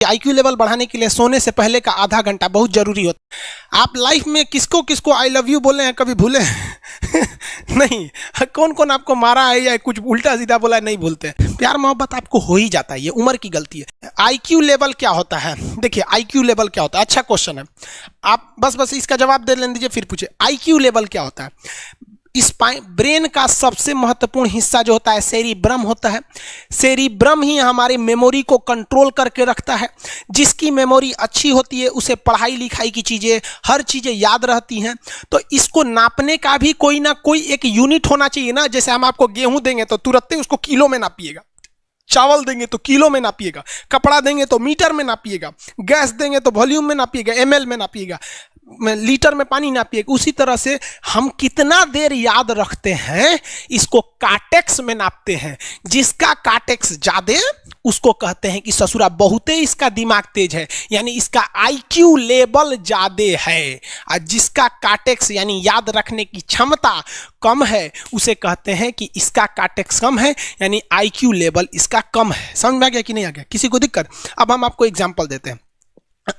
IQ level बढ़ाने के लिए सोने से पहले का आधा घंटा बहुत जरूरी होता है। आप लाइफ में किसको किसको आई लव यू बोले हैं कभी भूले नहीं? कौन कौन आपको मारा है या कुछ उल्टा सीधा बोला है नहीं भूलते। प्यार मोहब्बत आपको हो ही जाता है, ये उम्र की गलती है। आईक्यू लेवल क्या होता है? देखिए आईक्यू लेवल क्या होता है, अच्छा क्वेश्चन है। आप बस इसका जवाब दे लेने दीजिए फिर पूछे आईक्यू लेवल क्या होता है। इस ब्रेन का सबसे महत्वपूर्ण हिस्सा जो होता है सेरिब्रम होता है। सेरिब्रम ही हमारी मेमोरी को कंट्रोल करके रखता है। जिसकी मेमोरी अच्छी होती है उसे पढ़ाई लिखाई की चीज़ें हर चीज़ें याद रहती हैं। तो इसको नापने का भी कोई ना कोई एक यूनिट होना चाहिए ना। जैसे हम आपको गेहूं देंगे तो तुरंत ही उसको किलो में नापिएगा, चावल देंगे तो किलो में नापिएगा, कपड़ा देंगे तो मीटर में नापिएगा, गैस देंगे तो वॉल्यूम में नापिएगा, एमएल में नापिएगा, लीटर में पानी नापिएगा। उसी तरह से हम कितना देर याद रखते हैं इसको काटेक्स में नापते हैं। जिसका काटेक्स ज्यादा उसको कहते हैं कि ससुरा बहुते इसका दिमाग तेज है, यानी इसका आईक्यू लेवल ज्यादा है। और जिसका काटेक्स यानी याद रखने की क्षमता कम है उसे कहते हैं कि इसका काटेक्स कम है, यानी आईक्यू लेवल इसका कम है। समझ में आ गया कि नहीं आ गया? किसी को दिक्कत? अब हम आपको एग्जांपल देते हैं।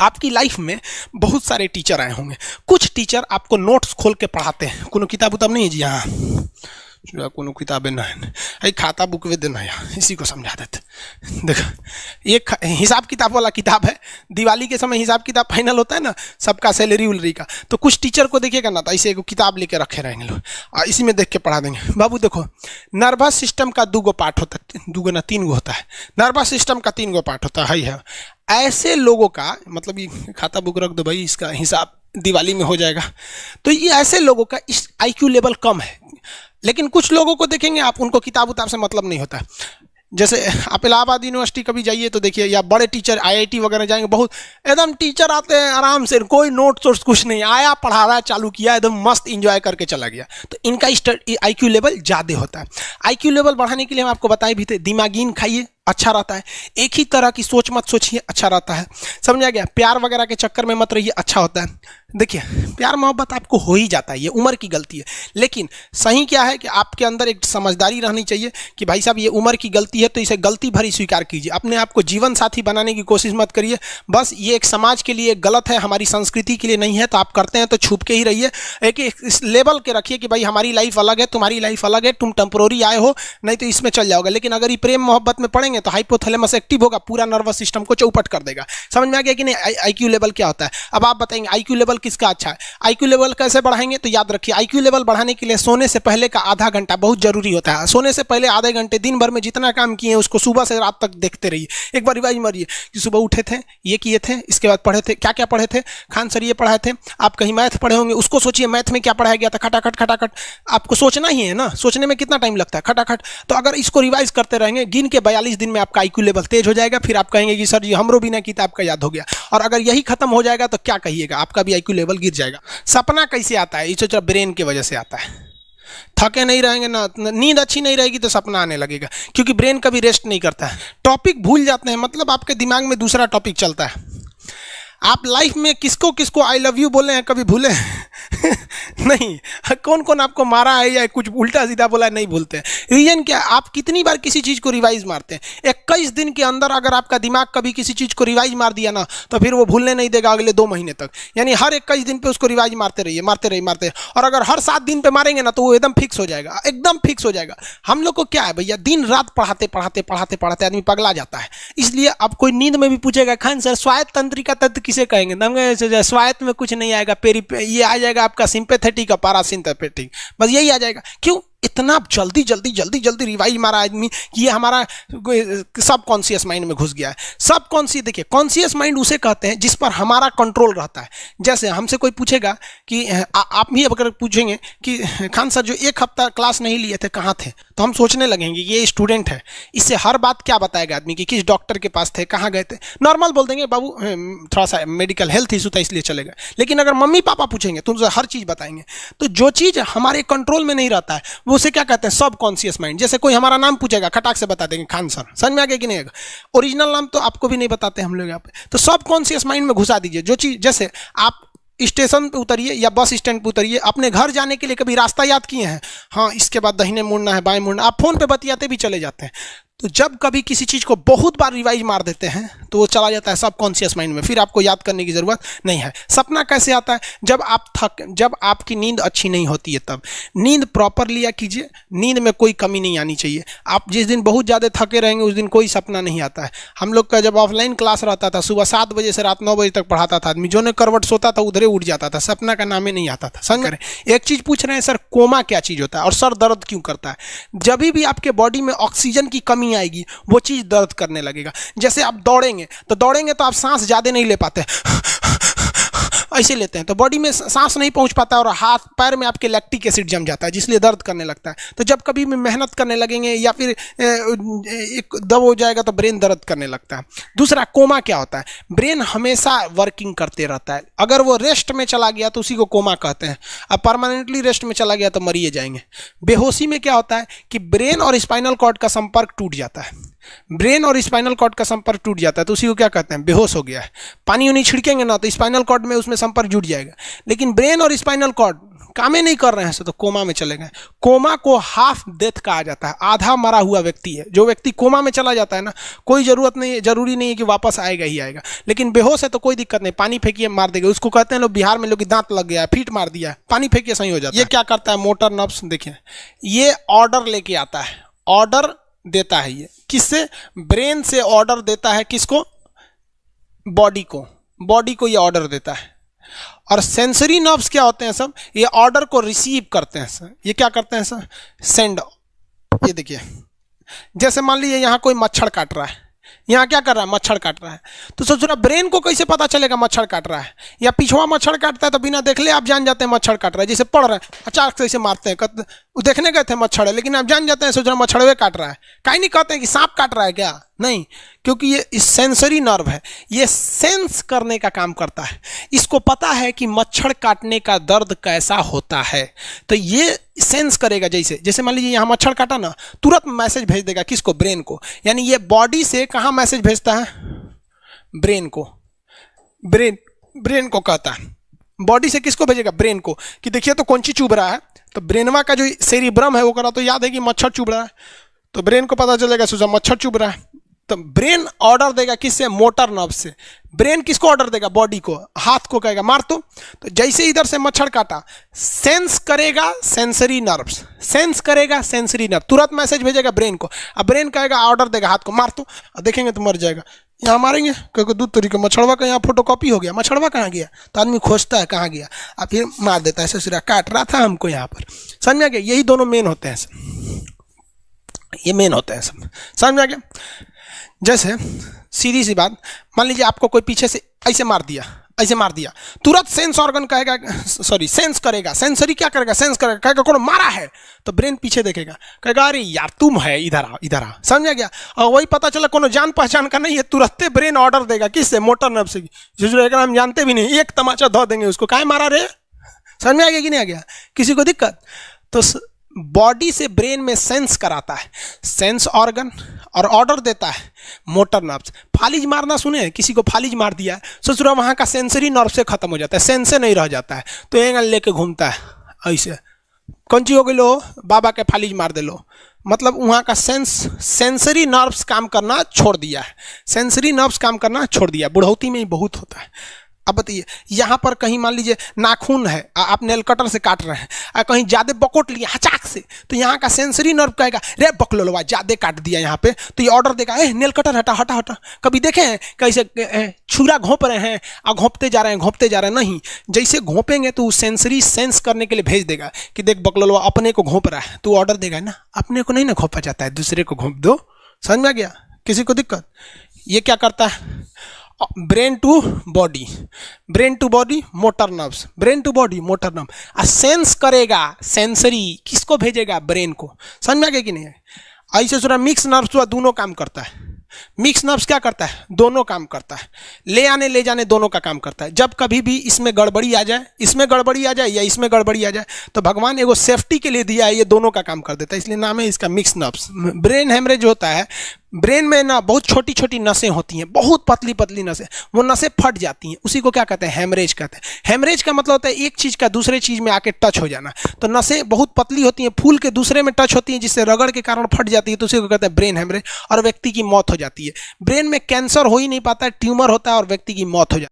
आपकी लाइफ में बहुत सारे टीचर आए होंगे। कुछ टीचर आपको नोट्स खोल के पढ़ाते हैं। कोनो किताब उताब नहीं है जी? हाँ, कोनो किताबें नहीं, खाता बुक वे देना है, इसी को समझा देते। देखो एक हिसाब किताब वाला किताब है। दिवाली के समय हिसाब किताब फाइनल होता है ना सबका, सैलरी उलरी का। तो कुछ टीचर को देखिएगा ना तो ऐसे एक किताब लेके रखे रहेंगे लोग और इसी में देख के पढ़ा देंगे। बाबू देखो नर्वस सिस्टम का 2 पार्ट होता है, 2 ना 3 होता है। नर्वस सिस्टम का 3 पार्ट होता है। ऐसे लोगों का मतलब ये खाता बुक रख दो भाई, इसका हिसाब दिवाली में हो जाएगा। तो ये ऐसे लोगों का इस आईक्यू लेवल कम है। लेकिन कुछ लोगों को देखेंगे आप, उनको किताब उताब से मतलब नहीं होता है। जैसे आप इलाहाबाद यूनिवर्सिटी कभी जाइए तो देखिए, या बड़े टीचर आईआईटी वगैरह जाएंगे, बहुत एकदम टीचर आते हैं आराम से, कोई नोट सोर्स कुछ नहीं, आया पढ़ा रहा है, चालू किया, एकदम मस्त इंजॉय करके चला गया। तो इनका आईक्यू लेवल ज़्यादा होता है। आईक्यू लेवल बढ़ाने के लिए हम आपको बताए भी थे, दिमागीन खाइए अच्छा रहता है। एक ही तरह की सोच मत सोचिए, अच्छा रहता है। समझ आ गया? प्यार वगैरह के चक्कर में मत रहिए, अच्छा होता है। देखिए प्यार मोहब्बत आपको हो ही जाता है, ये उम्र की गलती है। लेकिन सही क्या है कि आपके अंदर एक समझदारी रहनी चाहिए कि भाई साहब ये उम्र की गलती है तो इसे गलती भरी स्वीकार कीजिए। अपने आप को जीवन साथी बनाने की कोशिश मत करिए। बस ये एक समाज के लिए गलत है, हमारी संस्कृति के लिए नहीं है। तो आप करते हैं तो छुप के ही रहिए। एक इस लेवल के रखिए कि भाई हमारी लाइफ अलग है, तुम्हारी लाइफ अलग है, तुम टेम्पोररी आए हो, नहीं तो इसमें चल जाओगे। लेकिन अगर ये प्रेम मोहब्बत में पड़ेंगे तो हाइपोथैलेमस एक्टिव होगा, पूरा नर्वस सिस्टम को चौपट कर देगा। समझ में आ गया कि नहीं? आईक्यू लेवल क्या होता है? अब आप बताएंगे आईक्यू लेवल किसका अच्छा है, आईक्यू लेवल कैसे बढ़ाएंगे? तो याद रखिए आईक्यू लेवल बढ़ाने के लिए सोने से पहले का आधा घंटा बहुत जरूरी होता है। सोने से पहले आधे घंटे दिन भर में जितना काम किए उसको सुबह से रात तक देखते रहिए। एक बार रिवाइज मारिए कि सुबह उठे थे, ये किए थे, इसके बाद पढ़े थे, क्या क्या पढ़े थे, खान सर ये पढ़ाए थे। आप कहीं मैथ पढ़े होंगे, उसको सोचिए मैथ में क्या पढ़ाया गया था, खटाखट खटाखट। आपको सोचना ही है ना, सोचने में कितना टाइम लगता है, खटाखट। तो अगर इसको रिवाइज करते रहेंगे, गिन के 42 दिन में आपका आईक्यू लेवल तेज हो जाएगा। फिर आप कहेंगे कि सर जी हमरो बिना किताब का याद हो गया। और अगर यही खत्म हो जाएगा तो क्या कहिएगा, आपका भी आईक्यू लेवल गिर जाएगा। सपना कैसे आता है? इसे ब्रेन की वजह से आता है। थके नहीं रहेंगे ना, नींद अच्छी नहीं रहेगी तो सपना आने लगेगा, क्योंकि ब्रेन कभी रेस्ट नहीं करता है। टॉपिक भूल जाते हैं, मतलब आपके दिमाग में दूसरा टॉपिक चलता है। आप लाइफ में किसको किसको आई लव यू बोले हैं कभी भूले नहीं? कौन कौन आपको मारा है या कुछ उल्टा सीधा बोला है नहीं भूलते। रीजन क्या? आप कितनी बार किसी चीज़ को रिवाइज मारते हैं। 21 दिन के अंदर अगर आपका दिमाग कभी किसी चीज़ को रिवाइज मार दिया ना तो फिर वो भूलने नहीं देगा अगले 2 महीने तक। यानी हर 21 दिन पे उसको रिवाइज मारते रहिए, मारते रहिए, मारते रहिए। और अगर हर 7 दिन पे मारेंगे ना तो वो एकदम फिक्स हो जाएगा, एकदम फिक्स हो जाएगा। हम लोग को क्या है भैया, दिन रात पढ़ाते पढ़ाते पढ़ाते पढ़ाते आदमी पगला जाता है। इसलिए अब कोई नींद में भी पूछेगा खान सर स्वायत्त तंत्रिका तत्व किसे कहेंगे, स्वायत्त में कुछ नहीं आएगा, ये आ जाएगा आपका सिंपैथेटिक और पैरासिम्पैथेटिक, बस यही आ जाएगा। क्यों इतना जल्दी जल्दी जल्दी जल्दी रिवाइज मारा आदमी कि ये हमारा सब कॉन्शियस माइंड में घुस गया है। सब कॉन्शियस, देखिए कॉन्शियस माइंड उसे कहते हैं जिस पर हमारा कंट्रोल रहता है। जैसे हमसे कोई पूछेगा कि आप भी अगर पूछेंगे कि खान सर जो 1 हफ्ता क्लास नहीं लिए थे कहाँ थे, तो हम सोचने लगेंगे ये स्टूडेंट है, इससे हर बात क्या बताएगा आदमी कि किस डॉक्टर के पास थे, कहाँ गए थे। नॉर्मल बोल देंगे बाबू थोड़ा सा मेडिकल हेल्थ इशू था इसलिए चले गए। लेकिन अगर मम्मी पापा पूछेंगे तो उनसे हर चीज़ बताएंगे। तो जो चीज़ हमारे कंट्रोल में नहीं रहता है वो उसे क्या कहते हैं, सब कॉन्शियस माइंड। जैसे कोई हमारा नाम पूछेगा खटाक से बता देंगे खान सर, समझ में आ गया कि नहीं? ओरिजिनल नाम तो आपको भी नहीं बताते हम लोग यहाँ पे। तो सब कॉन्शियस माइंड में घुसा दीजिए जो चीज़। जैसे आप स्टेशन पे उतरिए या बस स्टैंड पे उतरिए, अपने घर जाने के लिए कभी रास्ता याद किए हैं? हाँ, इसके बाद दाहिने मुड़ना है, बाएं मुड़ना, आप फोन पे बतियाते भी चले जाते हैं। तो जब कभी किसी चीज़ को बहुत बार रिवाइज मार देते हैं तो वो चला जाता है सबकॉन्शियस माइंड में, फिर आपको याद करने की ज़रूरत नहीं है। सपना कैसे आता है? जब आपकी नींद अच्छी नहीं होती है तब। नींद प्रॉपर लिया कीजिए, नींद में कोई कमी नहीं आनी चाहिए। आप जिस दिन बहुत ज़्यादा थके रहेंगे उस दिन कोई सपना नहीं आता है। हम लोग का जब ऑफलाइन क्लास रहता था, सुबह 7 बजे से रात 9 बजे तक पढ़ाता था आदमी, जो ने करवट सोता था उधरे उठ जाता था, सपना का नाम ही नहीं आता था। समझ रहे? एक चीज़ पूछ रहे हैं सर, कोमा क्या चीज़ होता है और सर दर्द क्यों करता है? जब भी आपके बॉडी में ऑक्सीजन की कमी आएगी वो चीज़ दर्द करने लगेगा। जैसे आप दौड़ेंगे तो आप सांस ज़्यादा नहीं ले पाते, ऐसे लेते हैं तो बॉडी में सांस नहीं पहुंच पाता और हाथ पैर में आपके लैक्टिक एसिड जम जाता है, जिसलिए दर्द करने लगता है। तो जब कभी भी मेहनत करने लगेंगे या फिर एक दब हो जाएगा तो ब्रेन दर्द करने लगता है। दूसरा, कोमा क्या होता है? ब्रेन हमेशा वर्किंग करते रहता है। अगर वो रेस्ट में चला गया तो उसी को कोमा कहते हैं। अब परमानेंटली रेस्ट में चला गया तो मरिए जाएंगे। बेहोशी में क्या होता है कि ब्रेन और स्पाइनल कॉर्ड का संपर्क टूट जाता है। ब्रेन और स्पाइनल कॉर्ड का संपर्क टूट जाता है तो उसी को क्या कहते हैं? बेहोश हो गया है। पानी उनी छिड़केंगे ना तो स्पाइनल कॉर्ड में उसमें संपर्क जुट जाएगा, लेकिन ब्रेन और स्पाइनल कॉर्ड काम ही नहीं कर रहे हैं तो कोमा में चले गए। कोमा को हाफ डेथ कहा जाता है, आधा मरा हुआ व्यक्ति है। जो व्यक्ति कोमा में चला जाता है ना, कोई जरूरी नहीं है कि वापस आएगा ही आएगा, लेकिन बेहोश है तो कोई दिक्कत नहीं, पानी फेंकिए मार देगा। उसको कहते हैं लोग बिहार में, लोग दांत लग गया, फीट मार दिया, पानी फेंकिए सही हो जाता है। ये क्या करता है? मोटर नर्व्स, देखिए ये ऑर्डर लेके आता है, ऑर्डर देता है। ये किससे? ब्रेन से ऑर्डर देता है। किसको? बॉडी को ये ऑर्डर देता है। और सेंसरी नर्व्स क्या होते हैं सब? ये ऑर्डर को रिसीव करते हैं सर। ये क्या करते हैं सर? सेंड। ये देखिए, जैसे मान लीजिए यहाँ कोई मच्छर काट रहा है, यहाँ क्या कर रहा है? मच्छर काट रहा है। तो सोच रहा, ब्रेन को कैसे पता चलेगा मच्छर काट रहा है? या पिछवा मच्छर काटता है तो बिना देख ले आप जान जाते हैं मच्छर काट रहा है। जैसे पढ़ रहे हैं, अचानक से ऐसे मारते हैं, देखने गए थे मच्छर है, लेकिन आप जान जाते हैं, सोच रहे मच्छरवे काट रहा है। कहीं नहीं कहते हैं कि सांप काट रहा है क्या, नहीं, क्योंकि ये सेंसरी नर्व है, ये सेंस करने का काम करता है। इसको पता है कि मच्छर काटने का दर्द कैसा होता है, तो ये सेंस करेगा। जैसे मान लीजिए यहाँ मच्छर काटा ना, तुरंत मैसेज भेज देगा। किसको? ब्रेन को। यानी ये बॉडी से कहाँ मैसेज भेजता है? ब्रेन को। ब्रेन को कहता है। बॉडी से किसको भेजेगा? ब्रेन को, कि देखिए तो कौन चीज चुभ रहा है। तो ब्रेनवा का जो सेरिब्रम है वो करा तो याद है कि मच्छर चुभ रहा है, तो ब्रेन को पता चलेगा सोचा मच्छर चुभ रहा है, तो ब्रेन ऑर्डर देगा किससे? मोटर नर्व से। ब्रेन किसको ऑर्डर देगा? बॉडी को। हाथ को कहेगा मार तो जैसे इधर से मच्छर काटा, सेंस करेगा सेंसरी नर्व्स, सेंस करेगा सेंसरी नर्व, तुरंत मैसेज भेजेगा ब्रेन को। अब ब्रेन कहेगा, ऑर्डर देगा हाथ को मार तो, देखेंगे तो मर जाएगा। यहाँ मारेंगे क्योंकि दूध तरीके मच्छरवा का यहाँ फोटोकॉपी हो गया, मच्छरवा कहाँ गया, तो आदमी खोजता है कहाँ गया, अब फिर मार देता है, ससुरा काट रहा था हमको यहाँ पर। समझ में आ गया? यही दोनों मेन होते हैं सब, ये मेन होते हैं सब। समझ में आ गया? जैसे सीधी सी बात, मान लीजिए आपको कोई पीछे से ऐसे मार दिया, तुरंत सेंस ऑर्गन कहेगा, सेंस करेगा, सेंसरी क्या करेगा? सेंस करेगा, कहेगा कौन मारा है, तो ब्रेन पीछे देखेगा, कहेगा अरे यार तुम है, इधर आ। समझ गया? और वही पता चला कोनो जान पहचान का नहीं है, तुरंत ब्रेन ऑर्डर देगा किससे? मोटर नर्व से। जो हम जानते भी नहीं, एक तमाचा धो देंगे उसको, काहे मारा रे। समझ में आ गया कि नहीं आ गया? किसी को दिक्कत? तो बॉडी से ब्रेन में सेंस कराता है सेंस ऑर्गन, और ऑर्डर देता है मोटर नर्व्स। फालिज मारना सुने? किसी को फालिज मार दिया, सोच रहा वहाँ का सेंसरी नर्व से खत्म हो जाता है, सेंस से नहीं रह जाता है, तो एंगल लेके घूमता है ऐसे, कौन ची हो गई लो, बाबा के फालिज मार दे लो, मतलब वहाँ का सेंसरी नर्व्स काम करना छोड़ दिया है, सेंसरी नर्व्स काम करना छोड़ दिया। बुढ़ौती में ही बहुत होता है। अब बताइए, यहाँ पर कहीं मान लीजिए नाखून है, आप नेल कटर से काट रहे हैं, कहीं ज़्यादा बकोट लिए हचाक से, तो यहाँ का सेंसरी नर्व कहेगा रे बकलोलवा ज़्यादा काट दिया यहाँ पे, तो ये ऑर्डर देगा ए नेल कटर हटा हटा हटा। कभी देखे हैं कैसे छुरा घोंप रहे हैं और घोंपते जा रहे हैं? नहीं, जैसे घोंपेंगे तो सेंसरी सेंस करने के लिए भेज देगा कि देख बकलोलवा अपने को घोंप रहा है, तो ऑर्डर देगा ना, अपने को नहीं ना घोंपा जाता है, दूसरे को घोंप दो। समझ में आ गया? किसी को दिक्कत? ये क्या करता है? Brain to body, motor nerves, brain to body motor nerve. Sense करेगा सेंसरी, किसको भेजेगा? ब्रेन को। समझ में आ गया कि नहीं? ऐसे सुना मिक्स नर्व्स हुआ, दोनों काम करता है। मिक्स नर्व्स क्या करता है? दोनों काम करता है, ले आने ले जाने दोनों का काम करता है। जब कभी भी इसमें गड़बड़ी आ जाए, इसमें गड़बड़ी आ जाए या इसमें गड़बड़ी आ जाए, तो भगवान एगो सेफ्टी के लिए दिया है, ये दोनों का काम कर देता है, इसलिए नाम है इसका मिक्स नर्व्स। ब्रेन हेमरेज होता है, ब्रेन में ना बहुत छोटी छोटी नसें होती हैं, बहुत पतली पतली नसें, वो नसें फट जाती हैं, उसी को क्या कहते हैं, हेमरेज कहते हैं। हेमरेज का मतलब होता है एक चीज़ का दूसरे चीज़ में आके टच हो जाना। तो नसें बहुत पतली होती हैं, फूल के दूसरे में टच होती हैं, जिससे रगड़ के कारण फट जाती है, तो उसी को कहते हैं ब्रेन हेमरेज, और व्यक्ति की मौत हो जाती है। ब्रेन में कैंसर हो ही नहीं पाता है, ट्यूमर होता है और व्यक्ति की मौत हो जाती है।